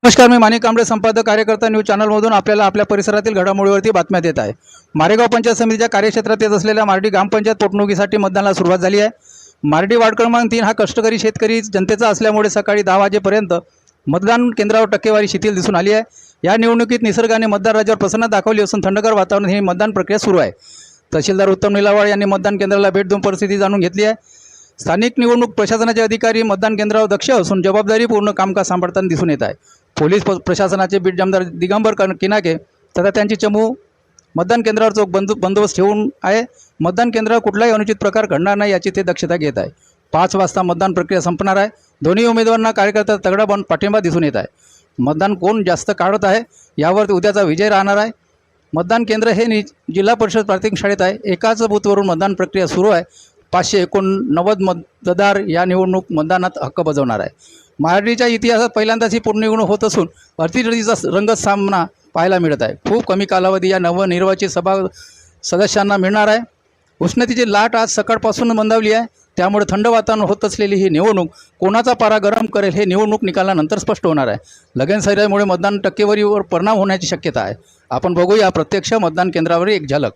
नमस्कार, मी माणिक कांबळे, संपादक कार्यकर्ता न्यूज चॅनलमधून आपल्याला आपल्या परिसरातील घडामोडीवरती बातम्या देत आहे। मारेगाव पंचायत समितीच्या कार्यक्षेत्रात येत असलेल्या मार्डी ग्रामपंचायत पोटनिवडणुकीसाठी मतदानाला सुरुवात झाली आहे। मार्डी वार्ड क्रमांक 3 हा कष्टकरी शेतकरी जनतेचा असल्यामुळे सकाळी 10 वाजेपर्यंत मतदान केंद्रावर टक्केवारी शिथिल दिसून आली आहे। या निवडणुकीत निसर्गाने मतदार राज्यावर प्रसन्नता दाखवली असून थंडगार वातावरण ही मतदान प्रक्रिया सुरू आहे। तहसीलदार उत्तम निलावाळ यांनी मतदान केंद्राला भेट देऊन परिस्थिती जाणून घेतली आहे। स्थानिक निवडणूक प्रशासनाचे अधिकारी मतदान केंद्रावर दक्ष असून जबाबदारीपूर्ण कामकाज सांभाळताना दिसून येत आहे। पोलीस प्रशासनाचे बीट जमदार दिगंबर किनाके तथा त्यांची चमू मतदान केंद्रावर चोख बंदोबस्त ठेवून आहे। मतदान केंद्रावर कुठलाही अनुचित प्रकार घडणार नाही याची ते दक्षता घेत आहे। 5 वाजता मतदान प्रक्रिया संपणार आहे। दोन्ही उमेदवारांना कार्यकर्त्यांचा तगडा पाठिंबा दिसून येत आहे। मतदान कोण जास्त काढत आहे यावर उद्याचा विजय राहणार आहे। मतदान केंद्र हे जिल्हा परिषद प्राथमिक शाळेत आहे। एकाच बूथवरून मतदान प्रक्रिया सुरू आहे। 589 मतदार या निवडणूक मतदानात हक्क बजावणार आहे। मार्डीच्या इतिहासात पहिल्यांदाच ही पोटनिवडणूक होत असून अतिरथीचा रंगत सामना पाहायला मिळत आहे। खूप कमी कालावधी या नवनिर्वाचित सभा सदस्यांना मिळणार आहे। उष्णतेची लाट आज सकाळपासून मंदावली आहे, त्यामुळे थंड वातावरण होत असलेली ही निवडणूक कोणाचा पारा गरम करेल हे निवडणूक निकालानंतर स्पष्ट होणार आहे। लगनसैरामुळे मतदान टक्केवारीवर परिणाम होण्याची शक्यता आहे। आपण बघूया प्रत्यक्ष मतदान केंद्रावर एक झलक।